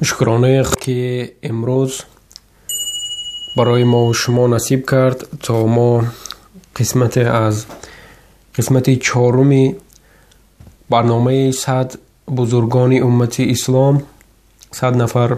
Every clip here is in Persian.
شکرانه که امروز برای ما و شما نصیب کرد تا ما قسمت چهارم برنامه 100 بزرگان امت اسلام، 100 نفر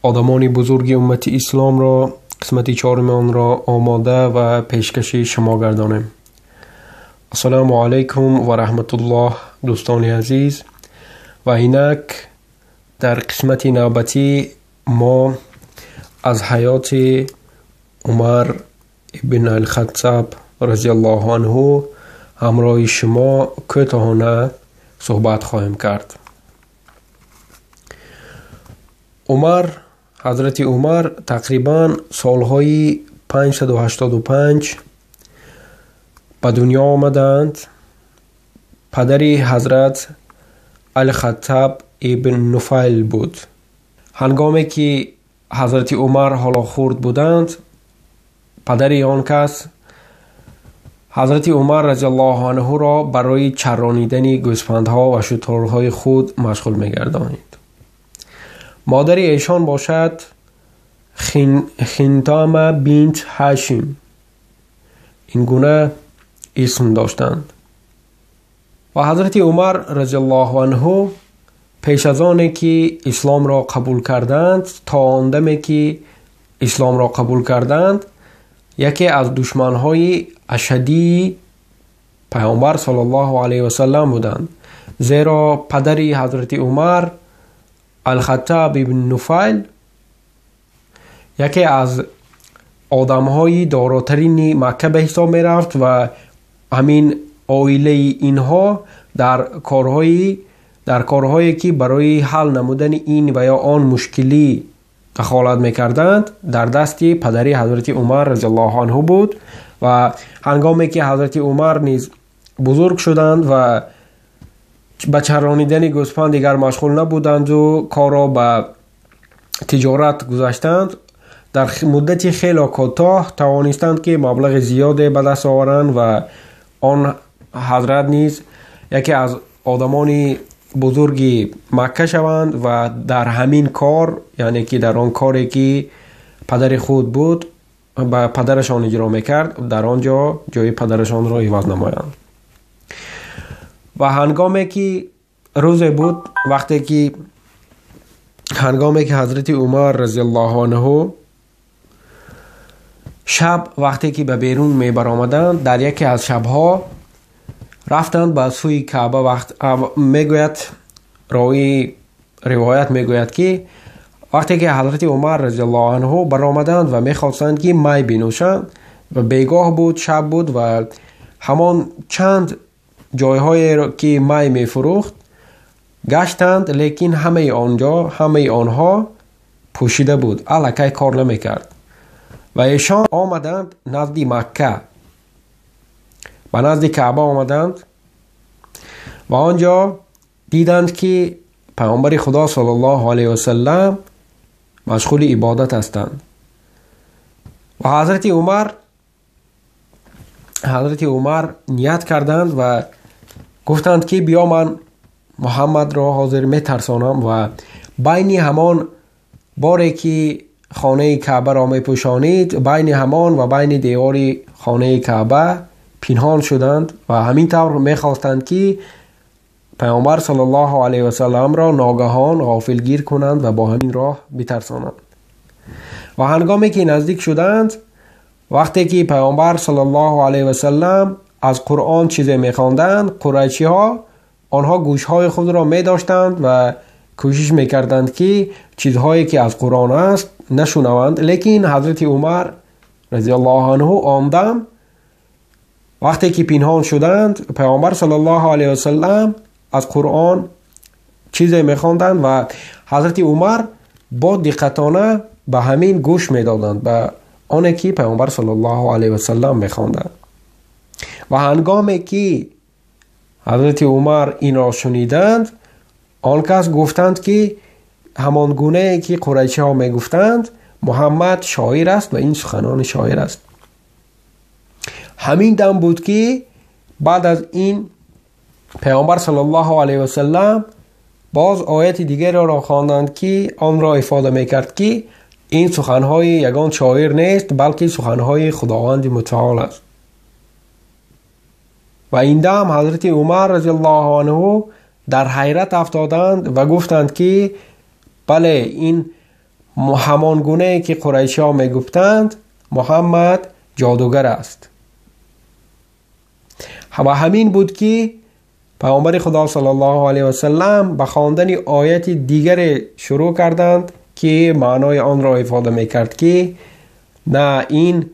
آدمان بزرگ امت اسلام را، قسمت چهارم آن را آماده و پیشکش شما گردانیم. السلام علیکم و رحمت الله دوستان عزیز. و اینک در قسمت نوبتی ما از حیات عمر ابن الخطاب رضی الله عنه همراه شما کوتاهانه صحبت خواهیم کرد. حضرت عمر تقریبا سالهای 585 به دنیا آمدند. پدری حضرت الخطاب ابن نفیل بود. هنگامی که حضرت عمر حالا خرد بودند، پدری آن کس حضرت عمر رضی الله عنه را برای چرانیدن گوسفندها و شترهای خود مشغول می‌گردانید. مادر ایشان باشد خنتامه بنت هاشم، این گونه اسم داشتند. و حضرت عمر رضی الله عنه پیش از آنی که اسلام را قبول کردند تا آندمی که اسلام را قبول کردند، یکی از دشمنهای اشدی پیامبر صلی الله علیه و سلم بودند، زیرا پدری حضرت عمر الخطاب ابن نفیل یکی از آدمهای داراترین مکه به حساب می رفت و همین عائله اینها در کارهایی که برای حل نمودن این و یا آن مشکلی دخالت میکردند در دست پدری حضرت عمر رضی الله عنه بود. و هنگامی که حضرت عمر نیز بزرگ شدند و به چرانیدن گوسفند دیگر مشغول نبودند و کار را به تجارت گذاشتند، در مدت خیلی کوتاه توانستند که مبلغ زیادی به دست آورند و آن حضرت نیز یکی از آدمان بزرگ مکه شوند و در همین کار، یعنی که در آن کاری که پدر خود بود با پدرشان اجرا میکرد، در آنجا جای پدرشان را عوض نمایند. و هنگامی که روز بود، هنگامی که حضرت عمر رضی الله عنه شب وقتی که به بیرون می برآمدند، در یکی از شبها رفتند به سوی کعبه. روایت میگوید که وقتی که حضرت عمر رضی الله عنه برآمدند و میخواستند که می بنوشند و بیگاه بود، شب بود و همان چند جایهایی که می میفروخت گشتند، لیکن همه آنها پوشیده بود، الکی کار نمیکرد. و ایشان آمدند نزد مکه، به نزد کعبه آمدند و آنجا دیدند که پیامبر خدا صلی الله علیه و سلم مشغول عبادت هستند. و حضرت عمر نیت کردند و گفتند که بیا من محمد را حاضر می ترسانم و بین همان باری که خانه کعبه را می پوشانید، بین همان و بین دیوار خانه کعبه پنهان شدند و همین طور می خواستند که پیامبر صلی الله علیه و سلم را ناگهان غافلگیر کنند و با همین راه بترسانند. و هنگامی که نزدیک شدند، وقتی که پیامبر صلی الله علیه و سلم از قرآن چیزی می خواندند، قریشی ها آنها گوشهای خود را می داشتند و کوشش می کردند که چیزهایی که از قرآن است نشنوند. لیکن حضرت عمر رضی الله عنه آمدند وقتی که پنهان شدند، پیامبر صلی الله علیه و سلم از قرآن چیزی می‌خواندند و حضرت عمر با دقتانه به همین گوش می‌دادند به آنی که پیامبر صلی الله علیه و سلم می‌خواندند. و هنگامی که حضرت عمر این را شنیدند، آن کس گفتند که همان گونه که قریشی ها میگفتند محمد شاعر است و این سخنان شاعر است. همین دم بود که بعد از این پیامبر صلی الله علیه و سلم باز آیت دیگر را خواندند که آن را افاده میکرد که این سخنهای یگان شاعر نیست بلکه سخنهای خداوند متعال است. و این دم حضرت عمر رضی الله عنه در حیرت افتادند و گفتند که بله این همان گونه که قریشی ها می گفتند محمد جادوگر است. و همین بود که پیامبر خدا صلی الله علیه و سلم به خواندن آیت دیگر شروع کردند که معنای آن را افاده میکرد که نه این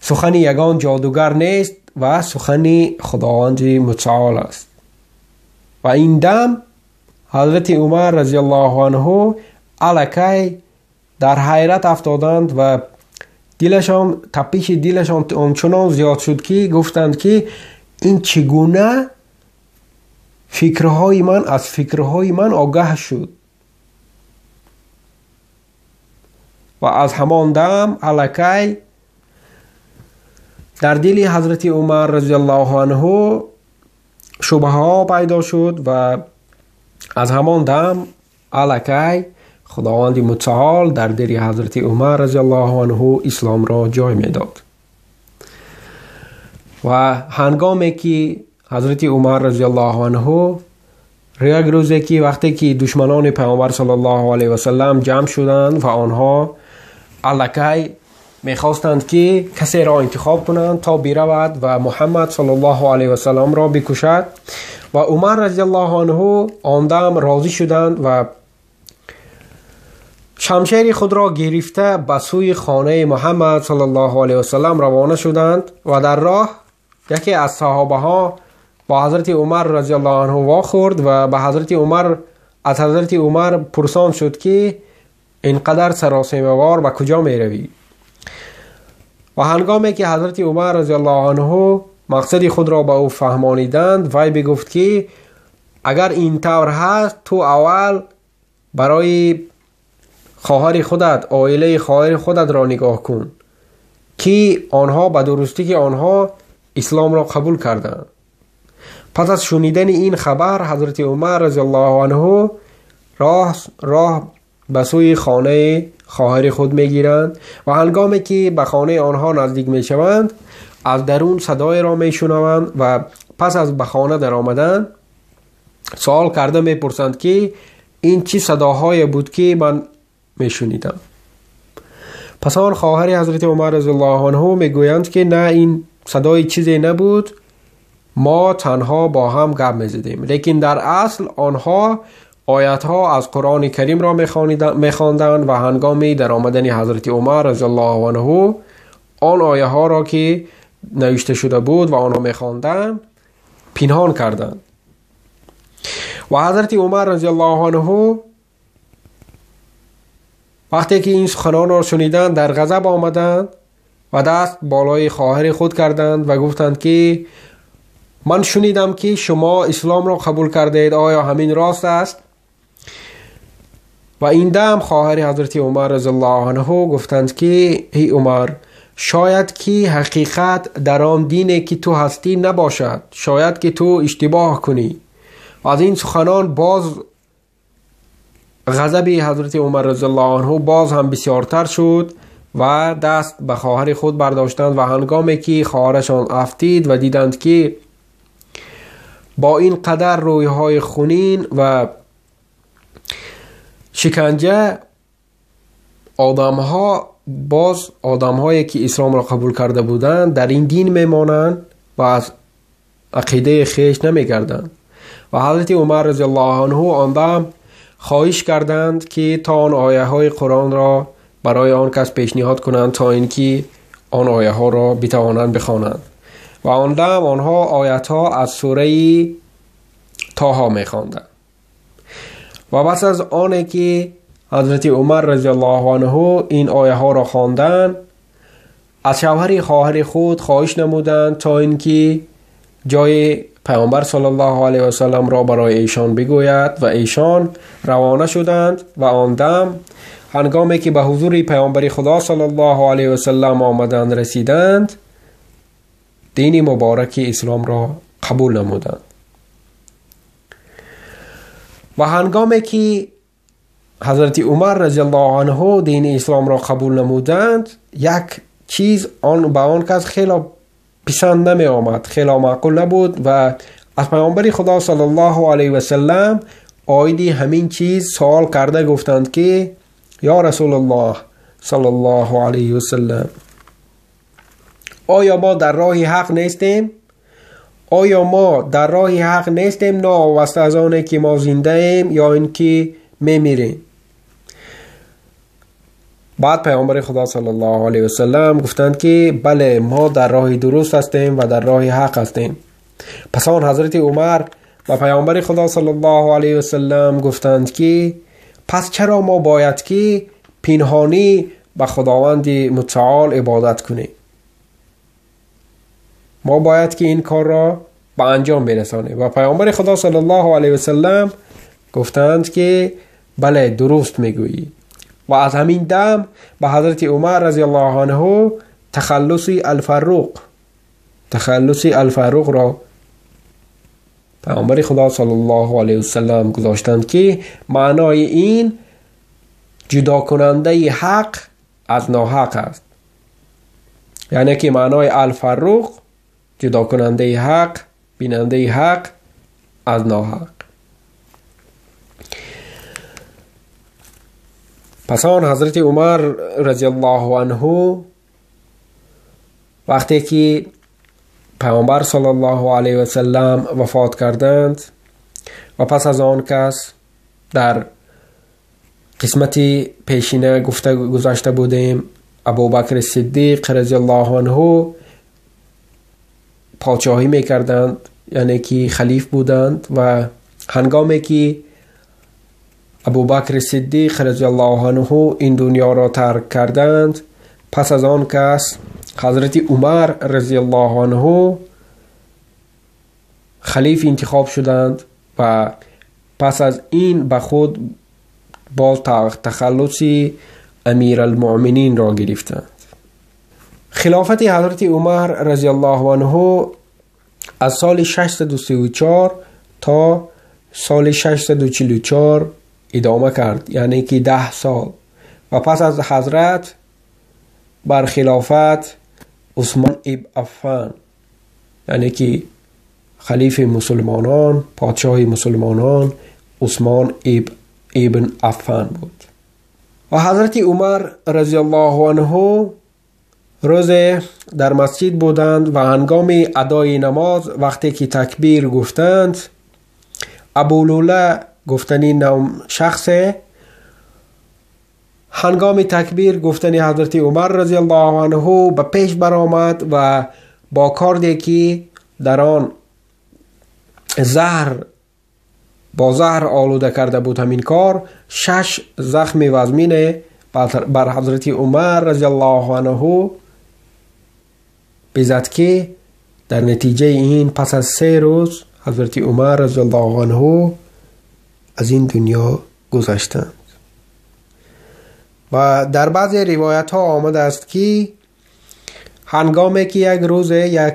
سخن یگان جادوگر نیست و سخن خداوند متعال است. و این دم حضرت عمر رضی الله عنه الکی در حیرت افتادند و دلشان تپش دلشان آنچنان زیاد شد که گفتند که این چگونه فکرهای من از فکرهای من آگاه شد. و از همان دم الکی در دل حضرت عمر رضی الله عنه شبهه ها پیدا شد و از همان دم الکی خداوند متعال در دل حضرت عمر رضی الله عنه اسلام را جای میداد. و هنگامی که حضرت عمر رضی الله عنه یک روزی که وقتی که دشمنان پیامبر صلی الله علیه و سلم جمع شدند و آنها الکی میخواستند که کسی را انتخاب کنند تا برود و محمد صلی الله علیه و سلم را بکشد و عمر رضی الله عنه آن دم راضی شدند و شمشیر خود را گرفته به سوی خانه محمد صلی الله علیه و سلم روانه شدند و در راه یکی از صحابه ها با حضرت عمر رضی الله عنه واخورد و به حضرت عمر از حضرت عمر پرسان شد که اینقدر سراسیمه‌وار به کجا می روی؟ و هنگامی که حضرت عمر رضی الله عنه مقصد خود را به او فهمانیدند وی بگفت که اگر این طور هست تو اول برای خواهر خودت عائله خواهر خودت را نگاه کن که آنها به درستی که آنها اسلام را قبول کردند. پس از شنیدن این خبر حضرت عمر رضی الله عنه راه به سوی خانه خواهر خود میگیرند و هنگامی که به خانه آنها نزدیک میشوند از درون صدای را میشنوند و پس از به خانه در آمدن سوال کرده میپرسند که این چی صداهای بود که من میشنیدم. پس آن خواهر حضرت عمر رضی الله عنه میگویند که نه این صدای چیزی نبود، ما تنها با هم گپ میزدیم، لیکن در اصل آنها آیات ها از قرآن کریم را میخواندند و هنگامی در آمدن حضرت عمر رضی الله عنه آن آیه ها را که نوشته شده بود و آن را میخواندند پنهان کردند. و حضرت عمر رضی الله عنه وقتی که این سخنان را شنیدند در غضب آمدند و دست بالای خواهر خود کردند و گفتند که من شنیدم که شما اسلام را قبول کردید، آیا همین راست است؟ و این دم خواهر حضرت عمر رضی الله عنه گفتند که ای عمر، شاید که حقیقت در آن دینی که تو هستی نباشد، شاید که تو اشتباه کنی. و از این سخنان باز غضب حضرت عمر رضی الله عنه باز هم بسیارتر شد و دست به خواهر خود برداشتند و هنگامی که خواهرشان افتید و دیدند که با این قدر رویهای خونین و شکنجه آدم‌هایی که اسلام را قبول کرده بودند در این دین میمانند و از عقیده خیش نمیگردند. و حضرت عمر رضی الله عنه آن خواهش کردند که تا آن آیه های قرآن را برای آن کس پیشنهاد کنند تا اینکه آن آیه ها را بتوانند بخوانند. و آن دم آنها آیات ها از سوره طه میخواندند. و پس از آنه که حضرت عمر رضی الله عنه این آیه ها را خواندند از شوهر خواهر خود خواهش نمودند تا اینکه جای پیامبر صلی الله علیه و سلم را برای ایشان بگوید و ایشان روانه شدند. و آن دم هنگامی که به حضور پیامبر خدا صلی الله علیه و سلم آمدند رسیدند دین مبارک اسلام را قبول نمودند. و هنگامی که حضرت عمر رضی الله عنه دین اسلام را قبول نمودند، یک چیز به آن کس خیلی پسند نمی آمد، خیلی معقول نبود و از پیامبر خدا صلی الله علیه و سلم آیدی همین چیز سوال کرده گفتند که یا رسول الله صلی الله علیه و سلم، آیا ما در راه حق نیستیم؟ آیا ما در راه حق نیستیم نه واسطه از آنه که ما زنده ایم یا اینکه میمیریم؟ بعد پیامبر خدا صلی الله علیه و سلم گفتند که بله، ما در راه درست هستیم و در راه حق هستیم. پس آن حضرت عمر و پیامبر خدا صلی الله علیه و سلم گفتند که پس چرا ما باید که پنهانی به خداوند متعال عبادت کنیم؟ ما باید که این کار را به انجام برسانیم. و پیامبر خدا صلی الله علیه و سلم گفتند که بله، درست میگویی. و از همین دم به حضرت عمر رضی الله عنه تخلصی الفاروق را پیامبر خدا صلی الله علیه و سلم گذاشتند که معنای این جدا کننده حق از ناحق است. یعنی که معنای الفاروق جدا کننده حق، بیننده حق از ناحق. پس آن حضرت عمر رضی الله عنه وقتی که پیامبر صلی الله علیه و سلم وفات کردند و پس از آن کس در قسمت پیشینه گذاشته بودیم ابوبکر صدیق رضی الله عنه پادشاهی میکردند، یعنی که خلیف بودند. و هنگامی که ابوبکر صدیق رضی الله عنه این دنیا را ترک کردند، پس از آن کس حضرت عمر رضی الله عنه خلیف انتخاب شدند و پس از این به خود باز تخلص امیر المؤمنین را گرفتند. خلافت حضرت عمر رضی الله عنه از سال 634 تا سال 644 ادامه کرد، یعنی که 10 سال. و پس از حضرت بر خلافت عثمان ابن عفان، یعنی که خلیفه مسلمانان، پادشاه مسلمانان، عثمان ابن عفان بود. و حضرت عمر رضی الله عنه روز در مسجد بودند و هنگام ادای نماز وقتی که تکبیر گفتند، ابولوله گفتنی نام شخص هنگام تکبیر گفتنی حضرت عمر رضی الله عنه به پیش برآمد و با کاردی که در آن با زهر آلوده کرده بود همین کار 6 زخم وزمینه بر حضرت عمر رضی الله عنه بزد که در نتیجه این پس از 3 روز حضرت عمر رضی الله عنه از این دنیا گذشتند. و در بعضی روایت ها آمده است که هنگامی که یک روز یک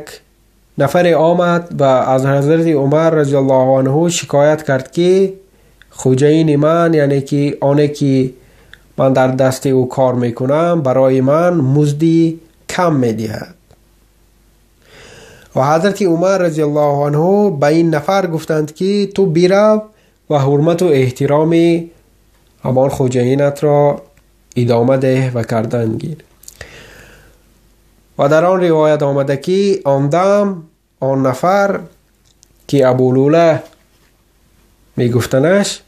نفر آمد و از حضرت عمر رضی الله عنه شکایت کرد که خوجین من، یعنی که آنه که من در دست او کار میکنم برای من مزدی کم میدهد. و حضرت عمر رضی الله عنه به این نفر گفتند که تو بیرو و حرمت و احترام همان خوجینت را ادامه ده و کردن گیر. و در آن روایت آمده که آن دم آن نفر که ابولوله می گفتنش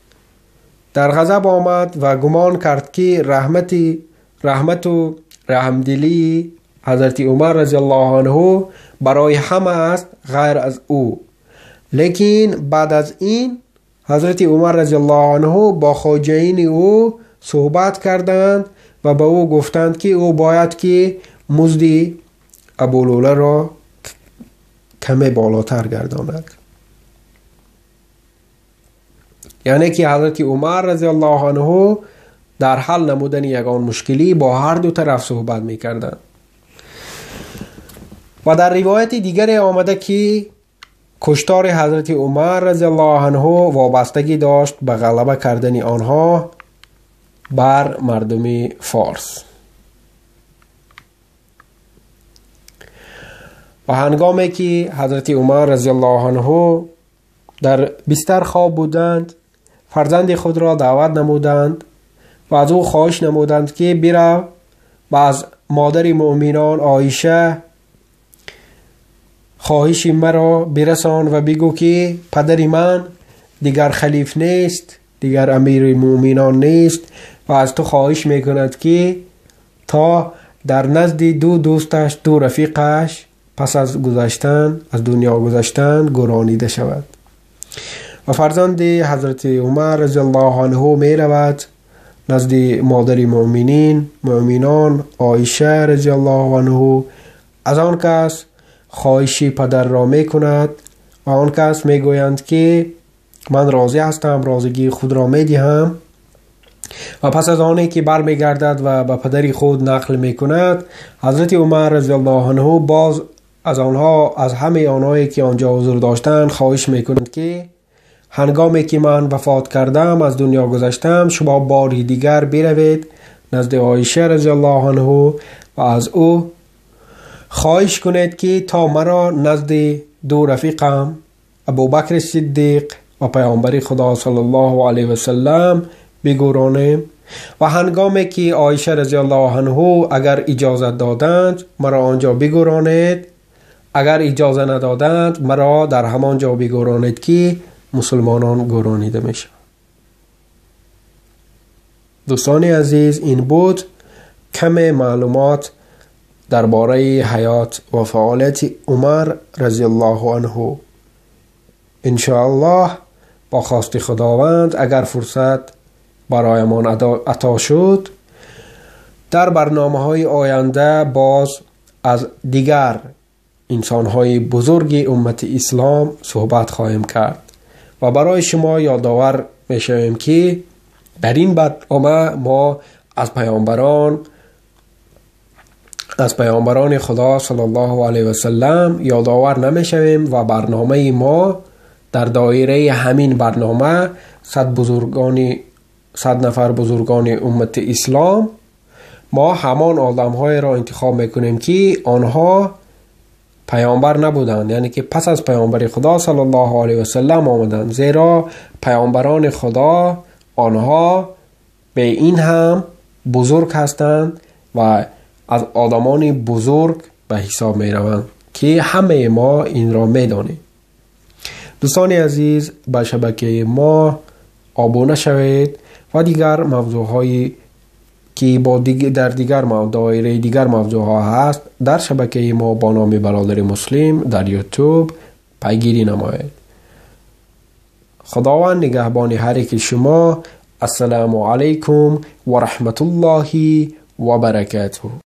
در غضب آمد و گمان کرد که رحمت و رحمدلی حضرت عمر رضی الله عنه برای همه است غیر از او. لیکن بعد از این حضرت عمر رضی الله عنه با خواجین او صحبت کردند و به او گفتند که او باید که مزد ابولوله را کمی بالاتر گرداند. یعنی که حضرت عمر رضی الله عنه در حل نمودن یگان مشکلی با هر دو طرف صحبت می کردند. و در روایت دیگر آمده که کشتار حضرت عمر رضی الله عنه وابستگی داشت به غلبه کردن آنها بر مردم فارس. و هنگامی که حضرت عمر رضی الله عنه در بستر خواب بودند، فرزند خود را دعوت نمودند و از او خواهش نمودند که بره و از مادر مؤمنان عایشه خواهش مرا برسان و بگو که پدر من دیگر خلیف نیست، دیگر امیر مؤمنان نیست و از تو خواهش میکند که تا در نزد دو دوستش، دو رفیقش پس از دنیا گذشتن گرانیده شود. و فرزند حضرت عمر رضی الله عنه می رود نزد مادر مؤمنان عایشه رضی الله عنه. از آن کس خواهش پدر را می کند و آن کس می گویند که من راضی هستم، راضیگی خود را می دهم. و پس از آنی که بر می گردد و به پدری خود نقل می کند، حضرت عمر رضی الله عنه باز از همه آنهایی که آنجا حضور داشتند خواهش می کند که هنگامی که من وفات کردم، از دنیا گذشتم، شما باری دیگر بروید نزد عایشه رضی الله عنه و از او خواهش کنید که تا مرا نزد دو رفیقم ابوبکر صدیق و پیامبر خدا صلی الله علیه و سلم بگورانیم. و هنگامی که عایشه رضی الله عنه اگر اجازه دادند مرا آنجا بگورانید، اگر اجازه ندادند مرا در همان جا بگورانید که مسلمانان گرانیده میشن. دوستان عزیز، این بود کم معلومات درباره حیات و فعالیت عمر رضی الله عنه. انشاءالله با خواست خداوند اگر فرصت برایمان عطا شد در برنامه‌های آینده باز از دیگر انسان‌های بزرگ امت اسلام صحبت خواهیم کرد و برای شما یادآور می‌شویم که در این برنامه ما از پیامبران خدا صلی الله علیه و سلم یادآور نمی‌شویم و برنامه ما در دایره همین برنامه 100 نفر بزرگان امت اسلام ما همان آدم‌های را انتخاب می‌کنیم که آنها پیامبر نبودند، یعنی که پس از پیامبر خدا صلی الله علیه و سلم آمدند، زیرا پیامبران خدا آنها به این هم بزرگ هستند و از آدمان بزرگ به حساب می روند که همه ما این را می دانیم. دوستان عزیز، به شبکه ما آبونه شوید و دیگر موضوعهایی که در دایره دیگر موضوعها هست در شبکه ما با نام برادر مسلم در یوتیوب پیگیری نمایید. خداوند نگهبان هر یک شما. السلام علیکم و رحمت الله و برکاته.